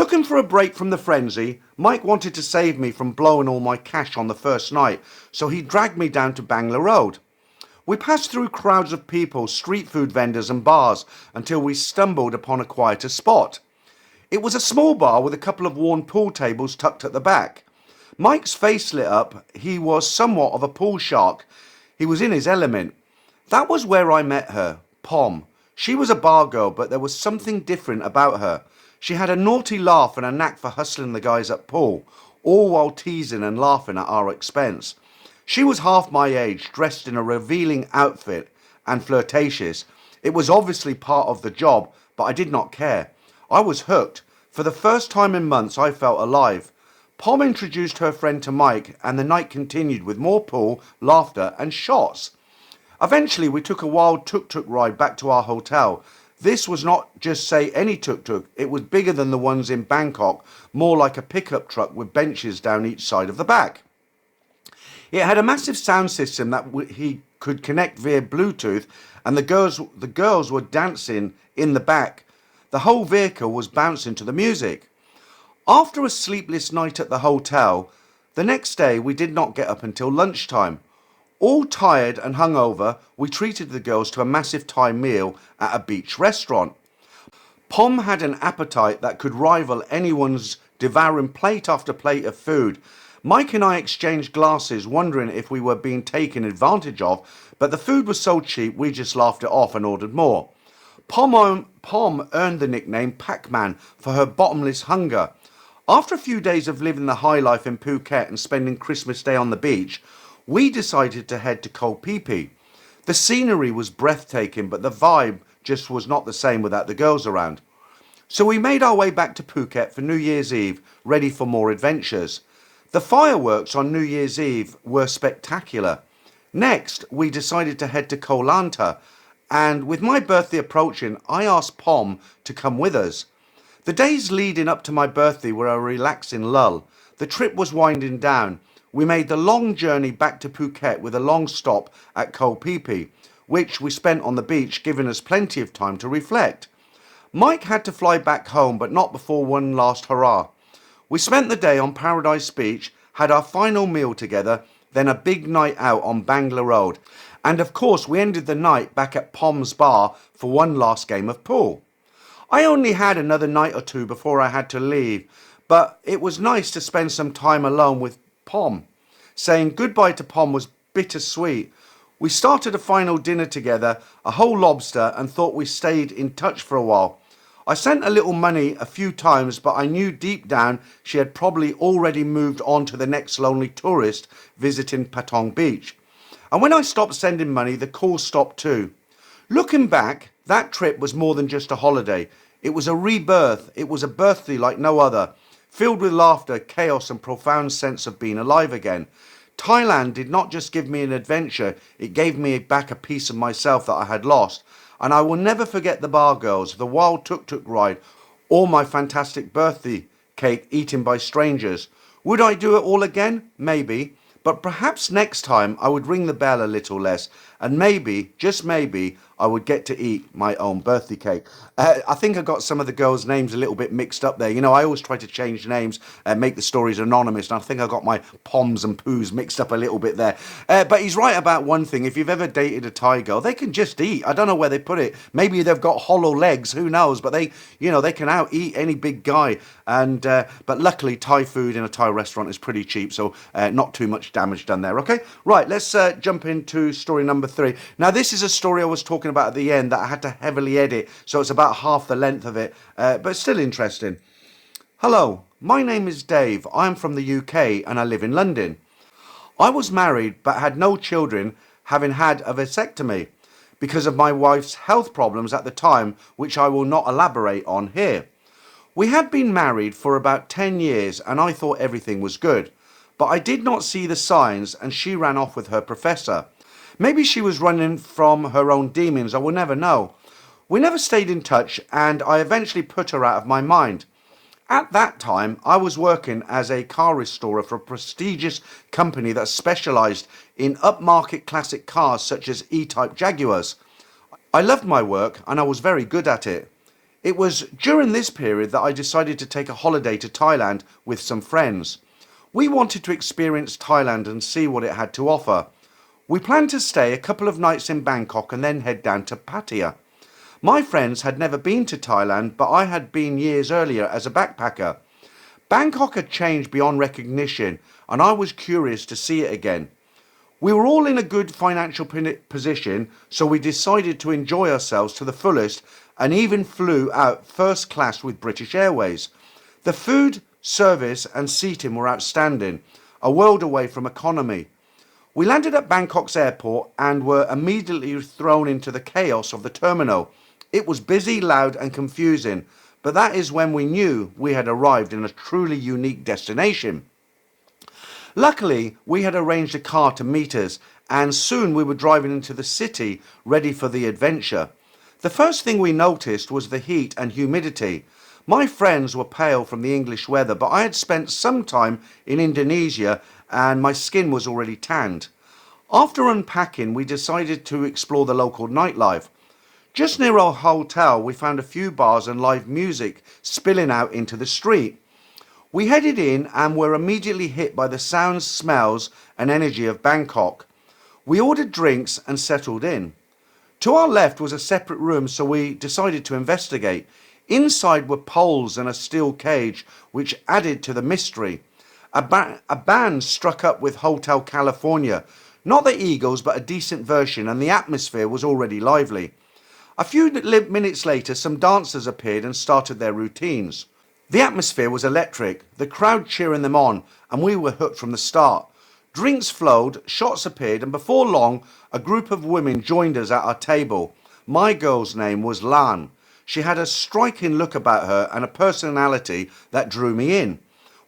Looking for a break from the frenzy, Mike wanted to save me from blowing all my cash on the first night, so he dragged me down to Bangla Road. We passed through crowds of people, street food vendors and bars until we stumbled upon a quieter spot. It was a small bar with a couple of worn pool tables tucked at the back. Mike's face lit up. He was somewhat of a pool shark. He was in his element. That was where I met her, Pom. She was a bar girl, but there was something different about her. She had a naughty laugh and a knack for hustling the guys at pool, all while teasing and laughing at our expense. She was half my age, dressed in a revealing outfit and flirtatious. It was obviously part of the job, but I did not care. I was hooked. For the first time in months, I felt alive. Pom introduced her friend to Mike, and the night continued with more pool, laughter, and shots. Eventually, we took a wild tuk-tuk ride back to our hotel. This was not just, say, any tuk-tuk. It was bigger than the ones in Bangkok, more like a pickup truck with benches down each side of the back. It had a massive sound system that he could connect via Bluetooth, and the girls were dancing in the back. The whole vehicle was bouncing to the music. After a sleepless night at the hotel, the next day we did not get up until lunchtime. All tired and hungover, we treated the girls to a massive Thai meal at a beach restaurant. Pom had an appetite that could rival anyone's, devouring plate after plate of food. Mike and I exchanged glasses, wondering if we were being taken advantage of, but the food was so cheap we just laughed it off and ordered more. Pom earned the nickname Pac-Man for her bottomless hunger. After a few days of living the high life in Phuket and spending Christmas Day on the beach, we decided to head to Koh Lanta. The scenery was breathtaking, but the vibe just was not the same without the girls around. So we made our way back to Phuket for New Year's Eve, ready for more adventures. The fireworks on New Year's Eve were spectacular. Next, we decided to head to Koh Lanta, and with my birthday approaching, I asked Pom to come with us. The days leading up to my birthday were a relaxing lull. The trip was winding down. We made the long journey back to Phuket with a long stop at Koh Lanta, which we spent on the beach, giving us plenty of time to reflect. Mike had to fly back home, but not before one last hurrah. We spent the day on Paradise Beach, had our final meal together, then a big night out on Bangla Road. And of course, we ended the night back at Pom's bar for one last game of pool. I only had another night or two before I had to leave, but it was nice to spend some time alone with Pom. Saying goodbye to Pom was bittersweet. We started a final dinner together, a whole lobster, and thought we stayed in touch for a while. I sent a little money a few times, but I knew deep down she had probably already moved on to the next lonely tourist visiting Patong Beach. And when I stopped sending money, the calls stopped too. Looking back, that trip was more than just a holiday. It was a rebirth. It was a birthday like no other, filled with laughter, chaos, and profound sense of being alive again. Thailand did not just give me an adventure, it gave me back a piece of myself that I had lost. And I will never forget the bar girls, the wild tuk-tuk ride, or my fantastic birthday cake eaten by strangers. Would I do it all again? Maybe. But perhaps next time I would ring the bell a little less, and maybe, just maybe, I would get to eat my own birthday cake. I think I got some of the girls' names a little bit mixed up there. You know, I always try to change names and make the stories anonymous, and I think I got my Poms and Poos mixed up a little bit there. But he's right about one thing. If you've ever dated a Thai girl, they can just eat. I don't know where they put it. Maybe they've got hollow legs, who knows? But they can out-eat any big guy. And but luckily, Thai food in a Thai restaurant is pretty cheap, so not too much damage done there, okay? Right, let's jump into story number 3. Now, this is a story I was talking about at the end that I had to heavily edit, so it's about half the length of it, but still interesting. Hello, my name is Dave. I'm from the UK and I live in London. I was married but had no children, having had a vasectomy because of my wife's health problems at the time, which I will not elaborate on here. We had been married for about 10 years and I thought everything was good, but I did not see the signs and she ran off with her professor. Maybe she was running from her own demons, I will never know. We never stayed in touch and I eventually put her out of my mind. At that time, I was working as a car restorer for a prestigious company that specialised in upmarket classic cars such as E-Type Jaguars. I loved my work and I was very good at it. It was during this period that I decided to take a holiday to Thailand with some friends. We wanted to experience Thailand and see what it had to offer. We planned to stay a couple of nights in Bangkok and then head down to Pattaya. My friends had never been to Thailand, but I had been years earlier as a backpacker. Bangkok had changed beyond recognition, and I was curious to see it again. We were all in a good financial position, so we decided to enjoy ourselves to the fullest and even flew out first class with British Airways. The food, service, and seating were outstanding, a world away from economy. We landed at Bangkok's airport and were immediately thrown into the chaos of the terminal. It was busy, loud, and confusing, but that is when we knew we had arrived in a truly unique destination. Luckily, we had arranged a car to meet us, and soon we were driving into the city, ready for the adventure. The first thing we noticed was the heat and humidity. My friends were pale from the English weather, but I had spent some time in Indonesia and my skin was already tanned. After unpacking, we decided to explore the local nightlife. Just near our hotel, we found a few bars and live music spilling out into the street. We headed in and were immediately hit by the sounds, smells, and energy of Bangkok. We ordered drinks and settled in. To our left was a separate room, so we decided to investigate. Inside were poles and a steel cage, which added to the mystery. A band struck up with Hotel California, not the Eagles, but a decent version, and the atmosphere was already lively. A few minutes later, some dancers appeared and started their routines. The atmosphere was electric, the crowd cheering them on, and we were hooked from the start. Drinks flowed, shots appeared, and before long, a group of women joined us at our table. My girl's name was Lan. She had a striking look about her and a personality that drew me in.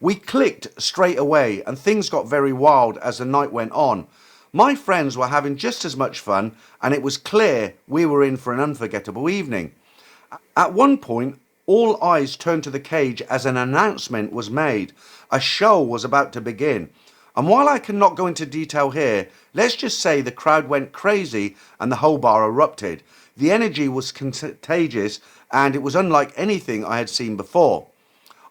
We clicked straight away, and things got very wild as the night went on. My friends were having just as much fun, and it was clear we were in for an unforgettable evening. At one point, all eyes turned to the cage as an announcement was made. A show was about to begin. And while I cannot go into detail here, let's just say the crowd went crazy and the whole bar erupted. The energy was contagious and it was unlike anything I had seen before.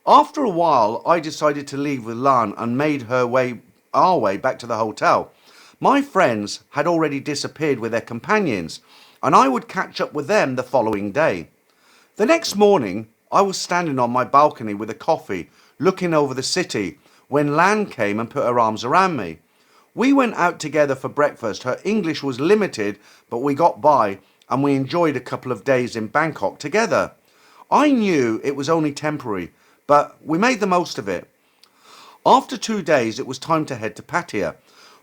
After a while, I decided to leave with Lan and made our way back to the hotel. My friends had already disappeared with their companions, and I would catch up with them the following day. The next morning, I was standing on my balcony with a coffee, looking over the city, when Lan came and put her arms around me. We went out together for breakfast. Her English was limited, but we got by, and we enjoyed a couple of days in Bangkok together. I knew it was only temporary, but we made the most of it. After 2 days, it was time to head to Pattaya.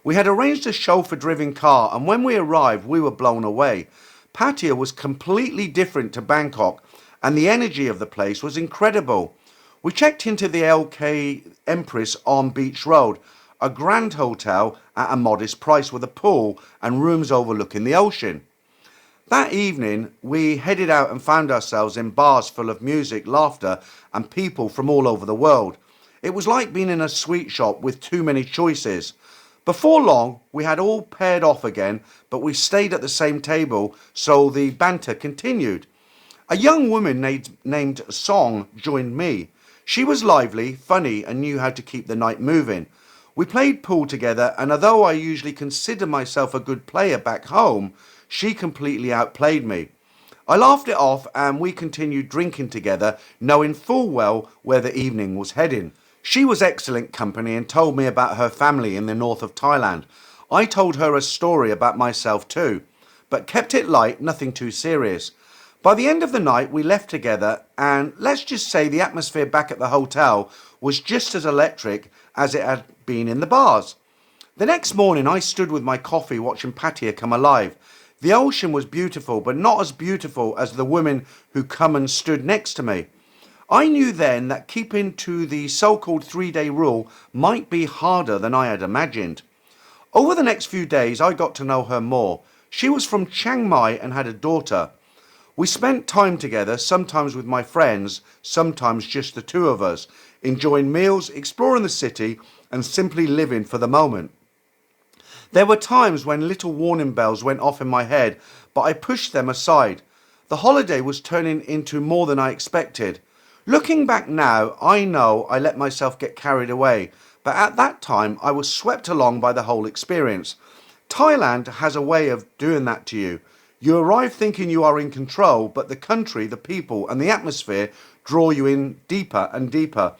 We had arranged a chauffeur-driven car, and when we arrived, we were blown away. Pattaya was completely different to Bangkok, and the energy of the place was incredible. We checked into the LK Empress on Beach Road, a grand hotel at a modest price with a pool and rooms overlooking the ocean. That evening, we headed out and found ourselves in bars full of music, laughter, and people from all over the world. It was like being in a sweet shop with too many choices. Before long, we had all paired off again, but we stayed at the same table, so the banter continued. A young woman named Song joined me. She was lively, funny, and knew how to keep the night moving. We played pool together, and although I usually consider myself a good player back home, she completely outplayed me. I laughed it off, and we continued drinking together, knowing full well where the evening was heading. She was excellent company and told me about her family in the north of Thailand. I told her a story about myself too, but kept it light, nothing too serious. By the end of the night, we left together, and let's just say the atmosphere back at the hotel was just as electric as it had been in the bars. The next morning, I stood with my coffee watching Pattaya come alive. The ocean was beautiful, but not as beautiful as the women who come and stood next to me. I knew then that keeping to the so-called 3-day rule might be harder than I had imagined. Over the next few days, I got to know her more. She was from Chiang Mai and had a daughter. We spent time together, sometimes with my friends, sometimes just the two of us, enjoying meals, exploring the city, and simply living for the moment. There were times when little warning bells went off in my head, but I pushed them aside. The holiday was turning into more than I expected. Looking back now, I know I let myself get carried away, but at that time I was swept along by the whole experience. Thailand has a way of doing that to you. You arrive thinking you are in control, but the country, the people, and the atmosphere draw you in deeper and deeper.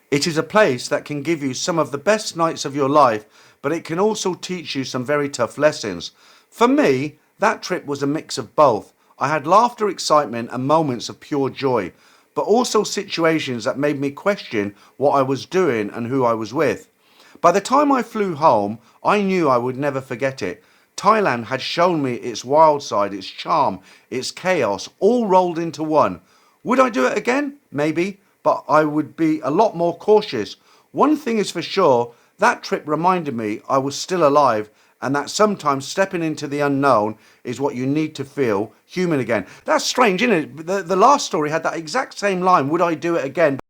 It is a place that can give you some of the best nights of your life, but it can also teach you some very tough lessons. For me, that trip was a mix of both. I had laughter, excitement, and moments of pure joy, but also situations that made me question what I was doing and who I was with. By the time I flew home, I knew I would never forget it. Thailand had shown me its wild side, its charm, its chaos, all rolled into one. Would I do it again? Maybe, but I would be a lot more cautious. One thing is for sure, that trip reminded me I was still alive and that sometimes stepping into the unknown is what you need to feel human again. That's strange, isn't it? The last story had that exact same line, would I do it again?